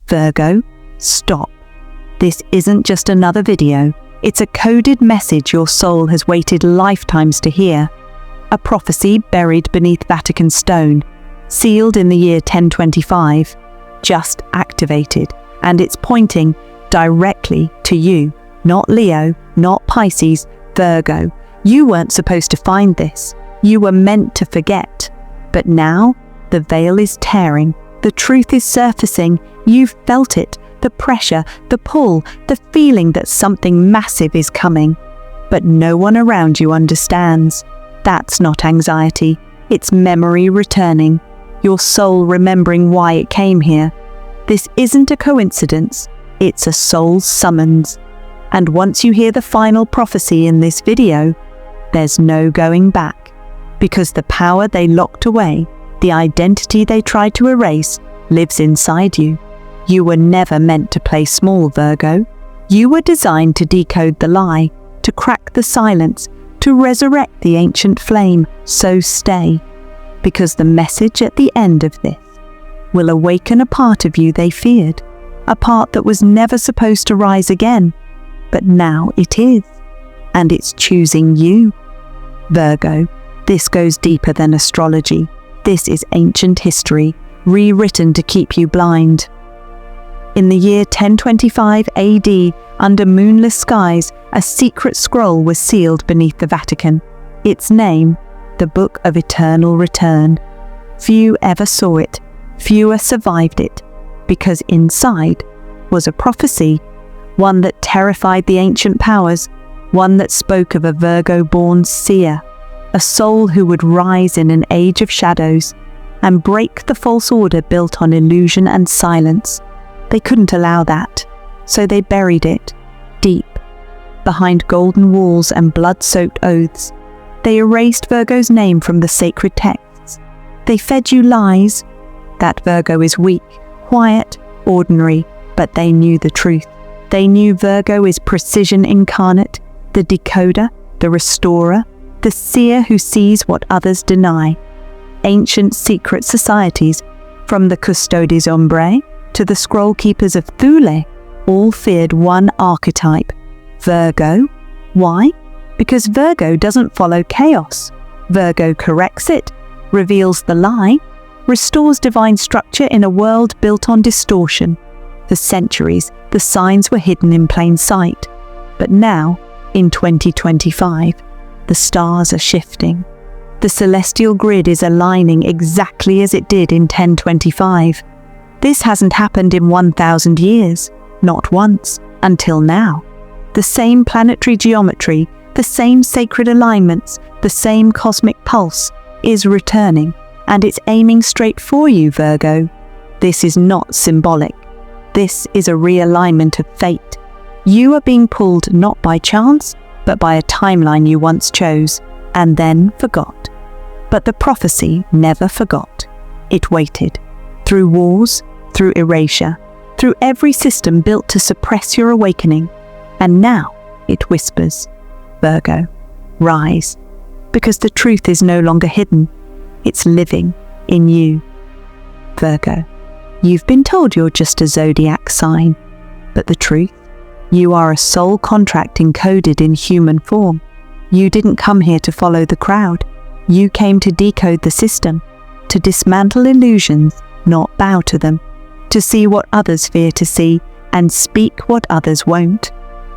Virgo, stop. This isn't just another video. It's a coded message your soul has waited lifetimes to hear. A prophecy buried beneath Vatican stone, sealed in the year 1025, just activated, and it's pointing directly to you. Not Leo, not Pisces, Virgo. You weren't supposed to find this. You were meant to forget. But now, the veil is tearing. The truth is surfacing. You've felt it. The pressure, the pull, the feeling that something massive is coming. But no one around you understands. That's not anxiety. It's memory returning. Your soul remembering why it came here. This isn't a coincidence. It's a soul's summons. And once you hear the final prophecy in this video, there's no going back. Because the power they locked away, the identity they tried to erase, lives inside you. You were never meant to play small, Virgo. You were designed to decode the lie, to crack the silence, to resurrect the ancient flame. So stay, because the message at the end of this will awaken a part of you they feared, a part that was never supposed to rise again, but now it is, and it's choosing you. Virgo, this goes deeper than astrology. This is ancient history, rewritten to keep you blind. In the year 1025 AD, under moonless skies, a secret scroll was sealed beneath the Vatican. Its name, the Book of Eternal Return. Few ever saw it, fewer survived it, because inside was a prophecy, one that terrified the ancient powers, one that spoke of a Virgo-born seer, a soul who would rise in an age of shadows and break the false order built on illusion and silence. They couldn't allow that, so they buried it, deep, behind golden walls and blood-soaked oaths. They erased Virgo's name from the sacred texts. They fed you lies, that Virgo is weak, quiet, ordinary, but they knew the truth. They knew Virgo is precision incarnate, the decoder, the restorer, the seer who sees what others deny. Ancient secret societies, from the Custodes Ombre to the Scrollkeepers of Thule, all feared one archetype, Virgo. Why? Because Virgo doesn't follow chaos. Virgo corrects it, reveals the lie, restores divine structure in a world built on distortion. For centuries, the signs were hidden in plain sight. But now, in 2025, the stars are shifting. The celestial grid is aligning exactly as it did in 1025. This hasn't happened in 1,000 years, not once, until now. The same planetary geometry, the same sacred alignments, the same cosmic pulse is returning, and it's aiming straight for you, Virgo. This is not symbolic. This is a realignment of fate. You are being pulled not by chance, but by a timeline you once chose, and then forgot. But the prophecy never forgot. It waited. Through wars, through erasure, through every system built to suppress your awakening. And now it whispers, Virgo, rise, because the truth is no longer hidden. It's living in you. Virgo, you've been told you're just a zodiac sign, but the truth? You are a soul contract encoded in human form. You didn't come here to follow the crowd. You came to decode the system, to dismantle illusions, not bow to them, to see what others fear to see and speak what others won't.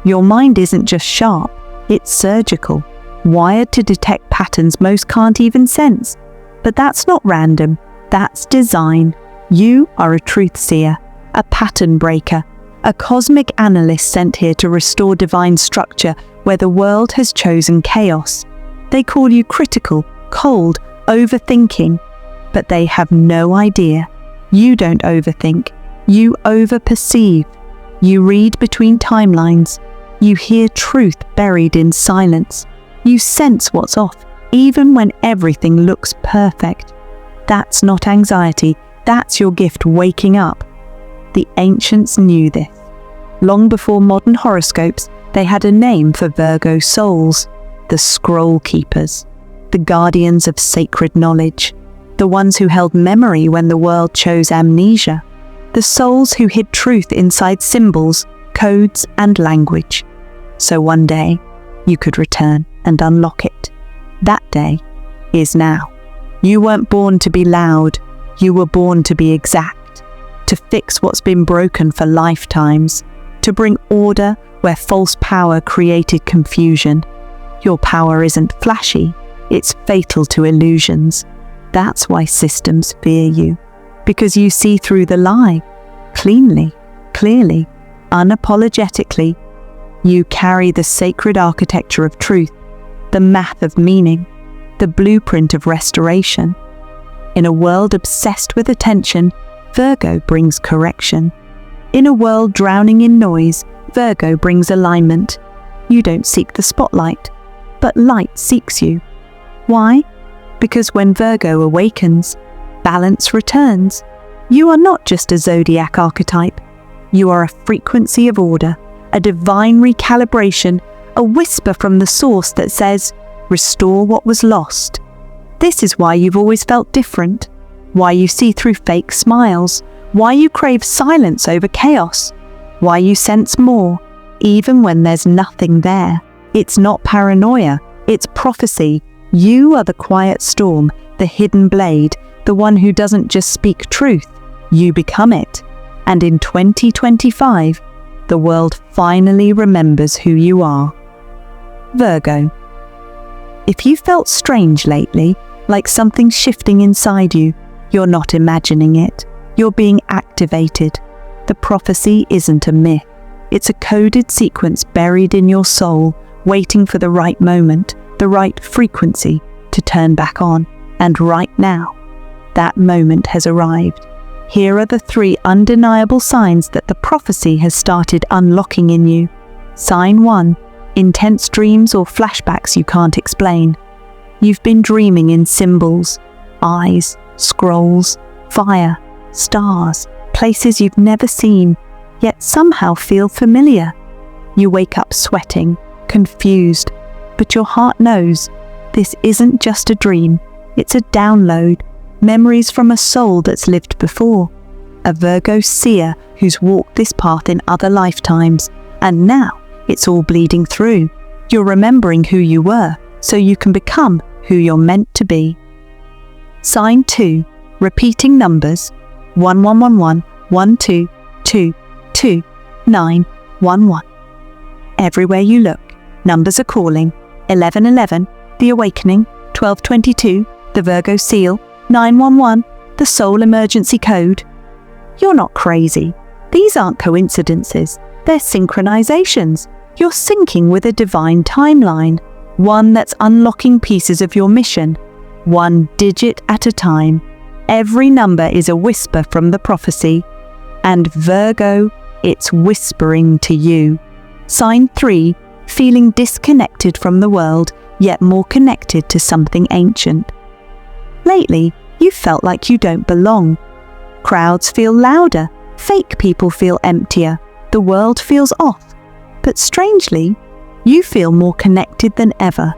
Your mind isn't just sharp, it's surgical, wired to detect patterns most can't even sense. But that's not random, that's design. You are a truth seer, a pattern breaker, a cosmic analyst sent here to restore divine structure where the world has chosen chaos. They call you critical, cold, overthinking, but they have no idea. You don't overthink, you overperceive. You read between timelines. You hear truth buried in silence. You sense what's off, even when everything looks perfect. That's not anxiety, that's your gift waking up. The ancients knew this. Long before modern horoscopes, they had a name for Virgo souls, the Scrollkeepers, the guardians of sacred knowledge, the ones who held memory when the world chose amnesia. the souls who hid truth inside symbols, codes, and language. So one day, you could return and unlock it. That day is now. You weren't born to be loud, you were born to be exact, to fix what's been broken for lifetimes, to bring order where false power created confusion. Your power isn't flashy, it's fatal to illusions. That's why systems fear you, because you see through the lie, cleanly, clearly, unapologetically. You carry the sacred architecture of truth, the math of meaning, the blueprint of restoration. In a world obsessed with attention, Virgo brings correction. In a world drowning in noise, Virgo brings alignment. You don't seek the spotlight, but light seeks you. Why? Because when Virgo awakens, balance returns. You are not just a zodiac archetype. You are a frequency of order, a divine recalibration, a whisper from the source that says, restore what was lost. This is why you've always felt different, why you see through fake smiles, why you crave silence over chaos, why you sense more, even when there's nothing there. It's not paranoia, it's prophecy. You are the quiet storm, the hidden blade, the one who doesn't just speak truth, you become it. And in 2025, the world finally remembers who you are. Virgo. If you felt strange lately, like something's shifting inside you, you're not imagining it. You're being activated. The prophecy isn't a myth. It's a coded sequence buried in your soul, waiting for the right moment, the right frequency to turn back on. And right now, that moment has arrived. Here are the 3 undeniable signs that the prophecy has started unlocking in you. Sign 1. Intense dreams or flashbacks you can't explain. You've been dreaming in symbols, eyes, scrolls, fire, stars, places you've never seen, yet somehow feel familiar. You wake up sweating, confused, but your heart knows this isn't just a dream, it's a download, memories from a soul that's lived before, a Virgo seer who's walked this path in other lifetimes, and now it's all bleeding through. You're remembering who you were, so you can become who you're meant to be. Sign 2. Repeating numbers 1111 1222 911. Everywhere you look, numbers are calling. 1111, the awakening. 1222, the Virgo seal. 911, the soul emergency code. You're not crazy. These aren't coincidences. They're synchronizations. You're syncing with a divine timeline, one that's unlocking pieces of your mission, one digit at a time. Every number is a whisper from the prophecy, and Virgo, it's whispering to you. Sign 3, feeling disconnected from the world, yet more connected to something ancient. Lately, you've felt like you don't belong. Crowds feel louder, fake people feel emptier, the world feels off. But strangely, you feel more connected than ever,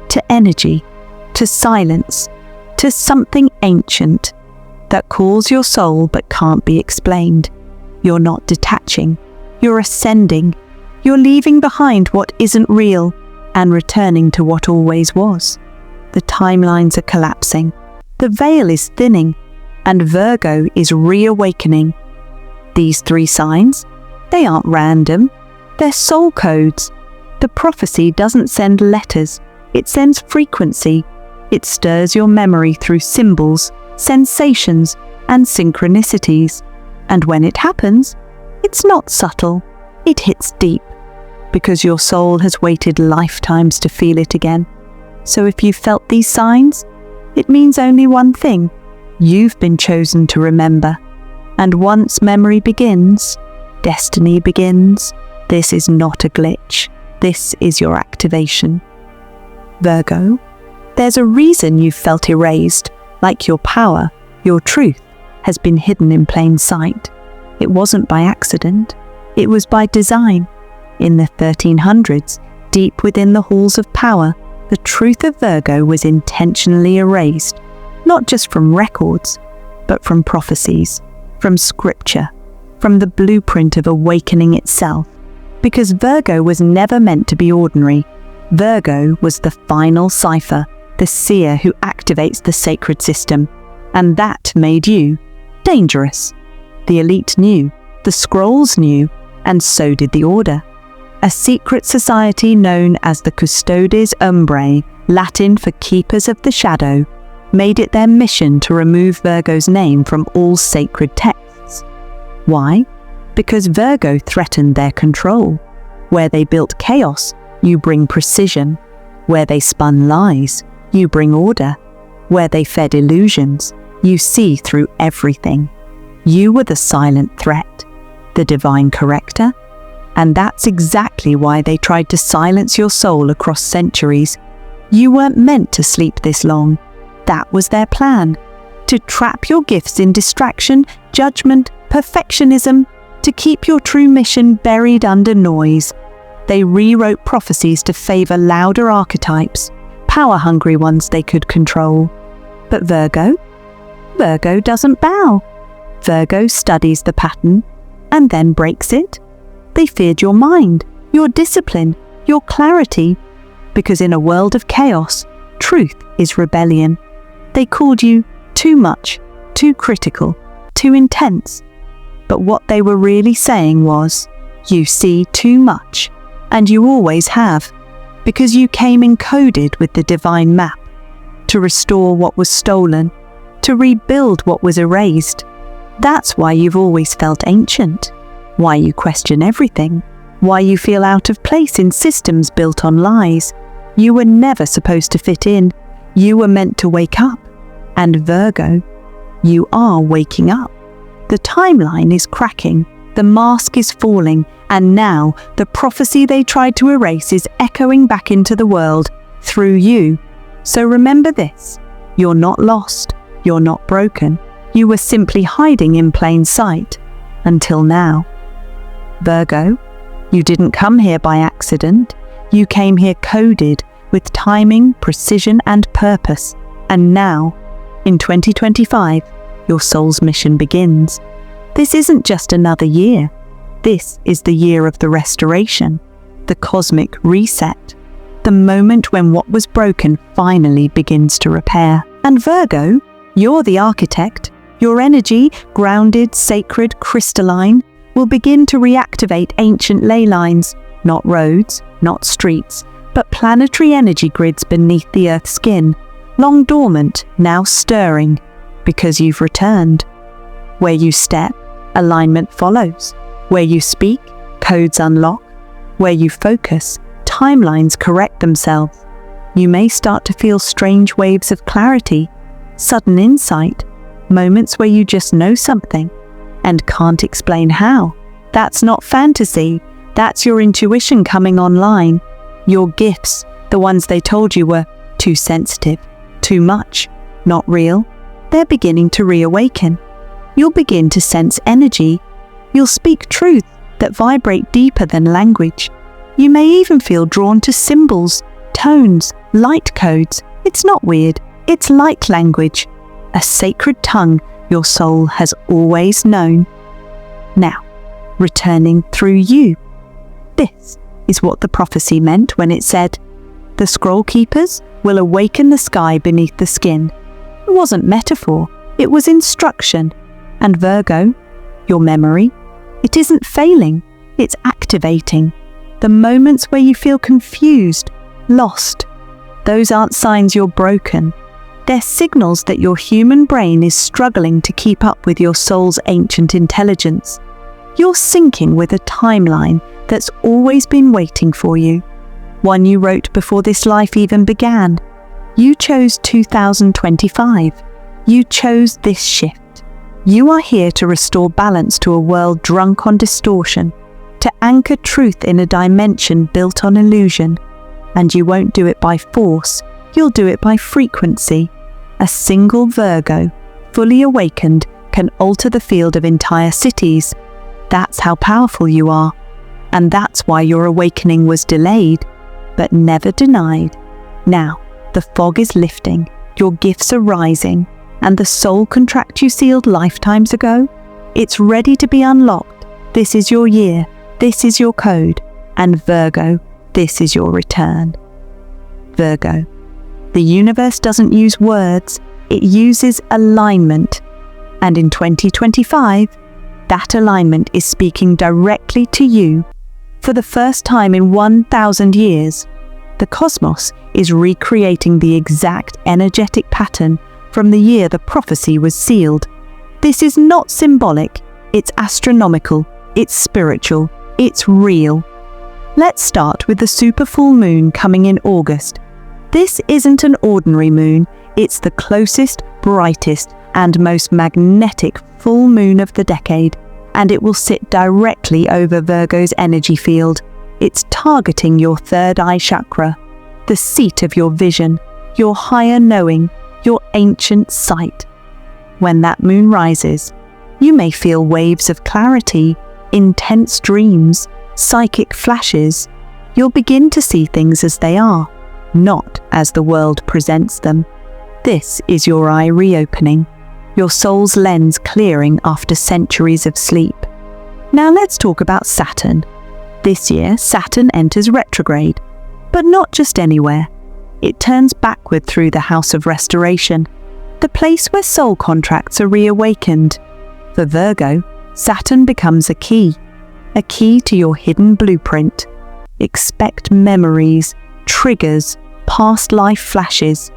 to energy, to silence, to something ancient that calls your soul but can't be explained. You're not detaching, you're ascending, you're leaving behind what isn't real and returning to what always was. The timelines are collapsing, the veil is thinning, and Virgo is reawakening. These 3 signs, they aren't random. They're soul codes. The prophecy doesn't send letters, it sends frequency. It stirs your memory through symbols, sensations, and synchronicities. And when it happens, it's not subtle, it hits deep, because your soul has waited lifetimes to feel it again. So if you felt these signs, it means only one thing: you've been chosen to remember. And once memory begins, destiny begins. This is not a glitch. This is your activation. Virgo, there's a reason you've felt erased, like your power, your truth, has been hidden in plain sight. It wasn't by accident. It was by design. In the 1300s, deep within the halls of power, the truth of Virgo was intentionally erased, not just from records, but from prophecies, from scripture, from the blueprint of awakening itself. Because Virgo was never meant to be ordinary. Virgo was the final cipher, the seer who activates the sacred system. And that made you dangerous. The elite knew, the scrolls knew, and so did the Order. A secret society known as the Custodes Umbrae, Latin for Keepers of the Shadow, made it their mission to remove Virgo's name from all sacred texts. Why? Because Virgo threatened their control. Where they built chaos, you bring precision. Where they spun lies, you bring order. Where they fed illusions, you see through everything. You were the silent threat, the divine corrector. And that's exactly why they tried to silence your soul across centuries. You weren't meant to sleep this long. That was their plan. To trap your gifts in distraction, judgment, perfectionism, to keep your true mission buried under noise. They rewrote prophecies to favor louder archetypes, power-hungry ones they could control. But Virgo doesn't bow. Virgo studies the pattern and then breaks it. They feared your mind, your discipline, your clarity, because in a world of chaos, truth is rebellion. They called you too much, too critical, too intense. But what they were really saying was, you see too much, and you always have, because you came encoded with the divine map, to restore what was stolen, to rebuild what was erased. That's why you've always felt ancient, why you question everything, why you feel out of place in systems built on lies. You were never supposed to fit in. You were meant to wake up. And Virgo, you are waking up. The timeline is cracking, the mask is falling, and now the prophecy they tried to erase is echoing back into the world through you. So remember this, you're not lost, you're not broken. You were simply hiding in plain sight, until now. Virgo, you didn't come here by accident. You came here coded with timing, precision, and purpose. And now, in 2025, your soul's mission begins. This isn't just another year. This is the year of the restoration, the cosmic reset, the moment when what was broken finally begins to repair. And Virgo, you're the architect. Your energy, grounded, sacred, crystalline, will begin to reactivate ancient ley lines, not roads, not streets, but planetary energy grids beneath the Earth's skin, long dormant, now stirring, because you've returned. Where you step, alignment follows. Where you speak, codes unlock. Where you focus, timelines correct themselves. You may start to feel strange waves of clarity, sudden insight, moments where you just know something and can't explain how. That's not fantasy. That's your intuition coming online. Your gifts, the ones they told you were too sensitive, too much, not real, they're beginning to reawaken. You'll begin to sense energy. You'll speak truth that vibrate deeper than language. You may even feel drawn to symbols, tones, light codes. It's not weird. It's light language, a sacred tongue your soul has always known. Now, returning through you. This is what the prophecy meant when it said, the Scrollkeepers will awaken the sky beneath the skin. It wasn't metaphor, it was instruction. And Virgo, your memory, it isn't failing, it's activating. The moments where you feel confused, lost, those aren't signs you're broken. They're signals that your human brain is struggling to keep up with your soul's ancient intelligence. You're syncing with a timeline that's always been waiting for you, one you wrote before this life even began. You chose 2025. You chose this shift. You are here to restore balance to a world drunk on distortion, to anchor truth in a dimension built on illusion. And you won't do it by force, you'll do it by frequency. A single Virgo, fully awakened, can alter the field of entire cities. That's how powerful you are. And that's why your awakening was delayed, but never denied. Now, the fog is lifting, your gifts are rising, and the soul contract you sealed lifetimes ago, it's ready to be unlocked. This is your year, this is your code, and Virgo, this is your return. Virgo. The universe doesn't use words, it uses alignment. And in 2025, that alignment is speaking directly to you. For the first time in 1,000 years, the cosmos is recreating the exact energetic pattern from the year the prophecy was sealed. This is not symbolic, it's astronomical, it's spiritual, it's real. Let's start with the super full moon coming in August. This isn't an ordinary moon, it's the closest, brightest, and most magnetic full moon of the decade, and it will sit directly over Virgo's energy field. It's targeting your third eye chakra, the seat of your vision, your higher knowing, your ancient sight. When that moon rises, you may feel waves of clarity, intense dreams, psychic flashes. You'll begin to see things as they are, not as the world presents them. This is your eye reopening, your soul's lens clearing after centuries of sleep. Now let's talk about Saturn. This year, Saturn enters retrograde, but not just anywhere. It turns backward through the house of restoration, the place where soul contracts are reawakened. For Virgo, Saturn becomes a key to your hidden blueprint. Expect memories, triggers, past life flashes.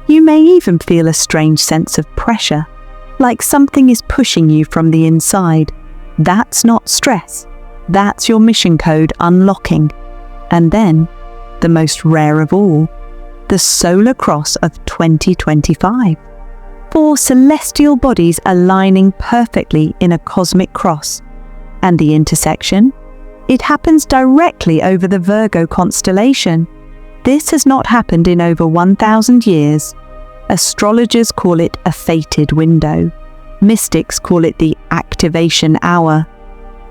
You may even feel a strange sense of pressure, like something is pushing you from the inside. That's not stress. That's your mission code unlocking. And then, the most rare of all, the solar cross of 2025. 4 celestial bodies aligning perfectly in a cosmic cross. And the intersection? It happens directly over the Virgo constellation. This has not happened in over 1,000 years. Astrologers call it a fated window. Mystics call it the activation hour.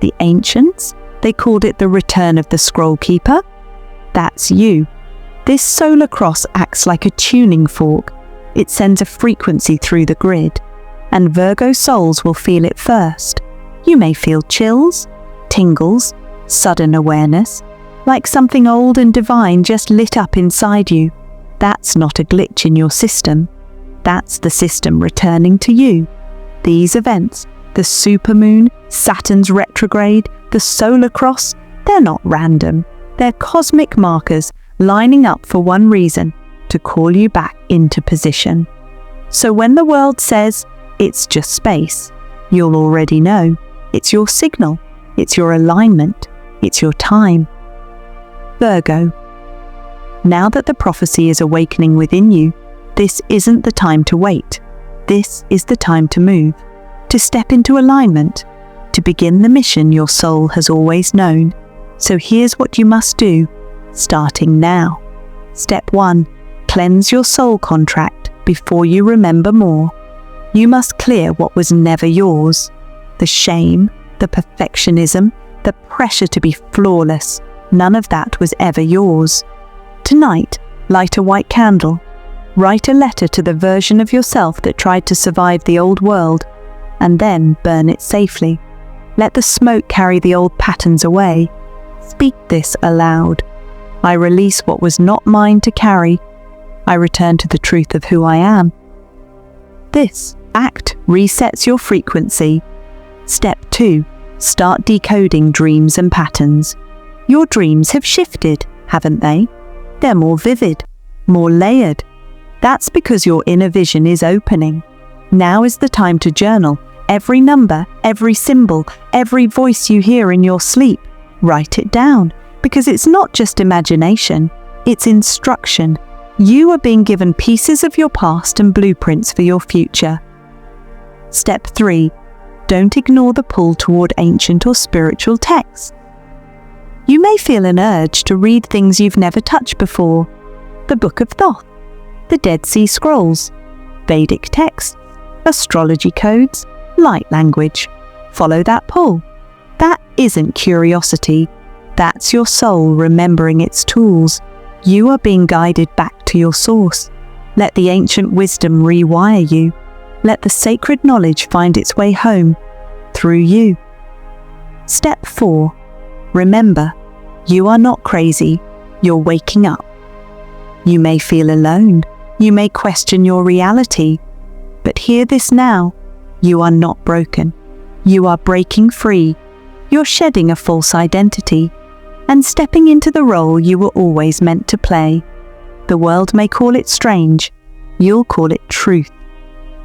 The ancients? They called it the return of the Scrollkeeper. That's you. This solar cross acts like a tuning fork. It sends a frequency through the grid, and Virgo souls will feel it first. You may feel chills, tingles, sudden awareness, like something old and divine just lit up inside you. That's not a glitch in your system. That's the system returning to you. These events, the supermoon, Saturn's retrograde, the solar cross, they're not random. They're cosmic markers lining up for one reason: to call you back into position. So when the world says it's just space, you'll already know it's your signal, it's your alignment, it's your time. Virgo. Now that the prophecy is awakening within you, this isn't the time to wait. This is the time to move, to step into alignment, to begin the mission your soul has always known. So here's what you must do, starting now. Step 1. Cleanse your soul contract before you remember more. You must clear what was never yours. The shame, the perfectionism, the pressure to be flawless. None of that was ever yours. Tonight, light a white candle. Write a letter to the version of yourself that tried to survive the old world, and then burn it safely. Let the smoke carry the old patterns away. Speak this aloud. I release what was not mine to carry. I return to the truth of who I am. This act resets your frequency. Step 2. Start decoding dreams and patterns. Your dreams have shifted, haven't they? They're more vivid, more layered. That's because your inner vision is opening. Now is the time to journal. Every number, every symbol, every voice you hear in your sleep, write it down, because it's not just imagination, it's instruction. You are being given pieces of your past and blueprints for your future. Step 3. Don't ignore the pull toward ancient or spiritual texts. You may feel an urge to read things you've never touched before. The Book of Thoth, the Dead Sea Scrolls, Vedic texts, astrology codes, light language. Follow that pull. That isn't curiosity. That's your soul remembering its tools. You are being guided back to your source. Let the ancient wisdom rewire you. Let the sacred knowledge find its way home through you. Step 4. Remember, you are not crazy, you're waking up. You may feel alone, you may question your reality, but hear this now, you are not broken. You are breaking free, you're shedding a false identity, and stepping into the role you were always meant to play. The world may call it strange, you'll call it truth.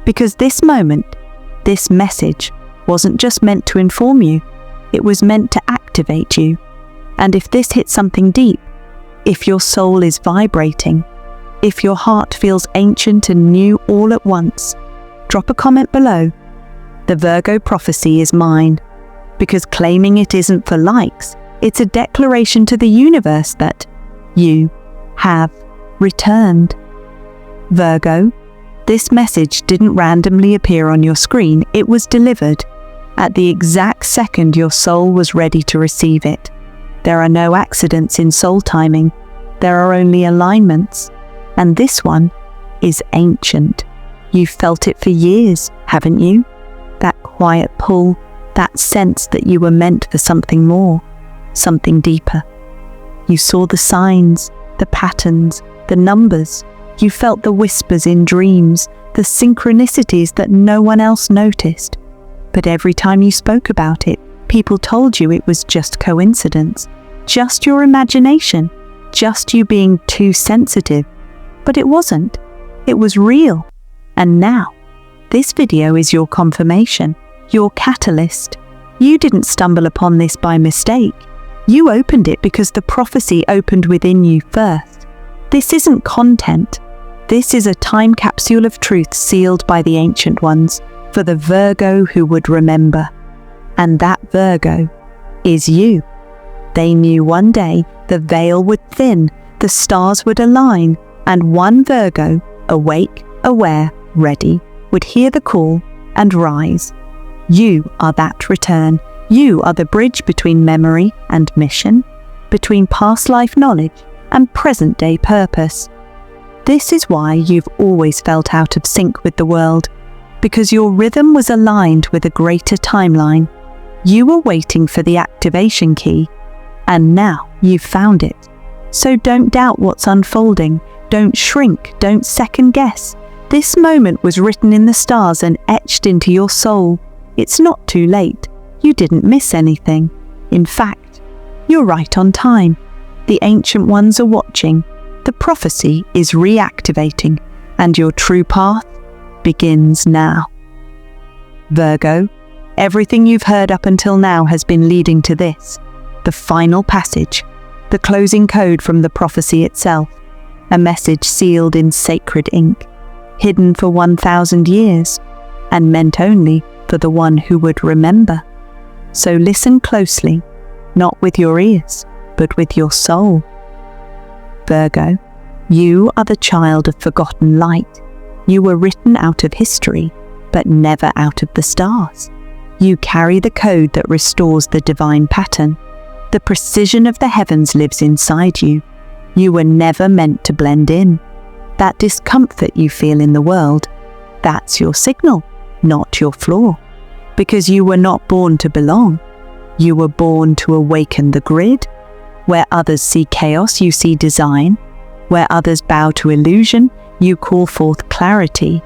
Because this moment, this message, wasn't just meant to inform you, it was meant to activate you. And if this hits something deep, if your soul is vibrating, if your heart feels ancient and new all at once, drop a comment below. The Virgo Prophecy is mine, because claiming it isn't for likes, it's a declaration to the universe that you have returned. Virgo, this message didn't randomly appear on your screen, it was delivered at the exact second your soul was ready to receive it. There are no accidents in soul timing, there are only alignments, and this one is ancient. You've felt it for years, haven't you? That quiet pull, that sense that you were meant for something more, something deeper. You saw the signs, the patterns, the numbers. You felt the whispers in dreams, the synchronicities that no one else noticed. But every time you spoke about it, people told you it was just coincidence, just your imagination, just you being too sensitive. But it wasn't. It was real. And now, this video is your confirmation, your catalyst. You didn't stumble upon this by mistake. You opened it because the prophecy opened within you first. This isn't content. This is a time capsule of truth sealed by the ancient ones for the Virgo who would remember. And that Virgo is you. They knew one day the veil would thin, the stars would align, and one Virgo, awake, aware, ready, would hear the call and rise. You are that return. You are the bridge between memory and mission, between past life knowledge and present day purpose. This is why you've always felt out of sync with the world, because your rhythm was aligned with a greater timeline. You were waiting for the activation key, and now you've found it. So don't doubt what's unfolding. Don't shrink. Don't second guess. This moment was written in the stars and etched into your soul. It's not too late. You didn't miss anything. In fact, you're right on time. The ancient ones are watching. The prophecy is reactivating, and your true path begins now. Virgo, everything you've heard up until now has been leading to this, the final passage, the closing code from the prophecy itself, a message sealed in sacred ink, hidden for 1,000 years, and meant only for the one who would remember. So listen closely, not with your ears, but with your soul. Virgo, you are the child of forgotten light. You were written out of history, but never out of the stars. You carry the code that restores the divine pattern. The precision of the heavens lives inside you. You were never meant to blend in. That discomfort you feel in the world, that's your signal, not your flaw. Because you were not born to belong. You were born to awaken the grid. Where others see chaos, you see design. Where others bow to illusion, you call forth clarity.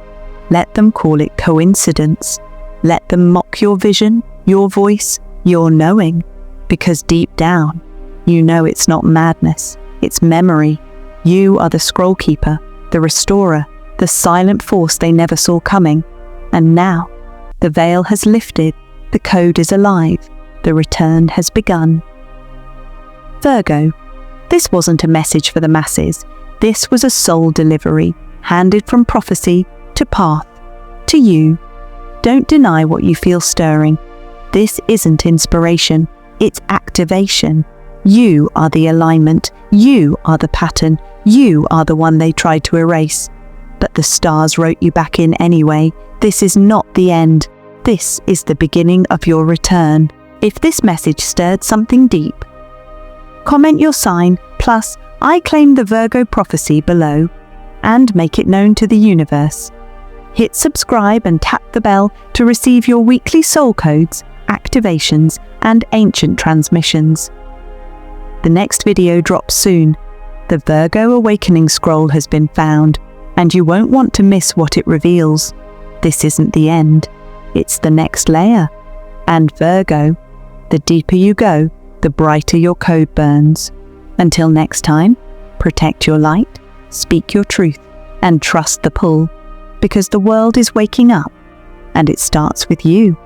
Let them call it coincidence. Let them mock your vision, your voice, your knowing. Because deep down, you know it's not madness, it's memory. You are the Scrollkeeper, the restorer, the silent force they never saw coming. And now, the veil has lifted, the code is alive, the return has begun. Virgo, this wasn't a message for the masses. This was a soul delivery, handed from prophecy to path, to you. Don't deny what you feel stirring. This isn't inspiration, it's activation. You are the alignment, you are the pattern, you are the one they tried to erase. But the stars wrote you back in anyway. This is not the end. This is the beginning of your return. If this message stirred something deep, comment your sign, plus I claim the Virgo prophecy below, and make it known to the universe. Hit subscribe and tap the bell to receive your weekly soul codes activations, and ancient transmissions. The next video drops soon. The Virgo Awakening Scroll has been found, and you won't want to miss what it reveals. This isn't the end, it's the next layer. And Virgo, the deeper you go, the brighter your code burns. Until next time, protect your light, speak your truth, and trust the pull, because the world is waking up, and it starts with you.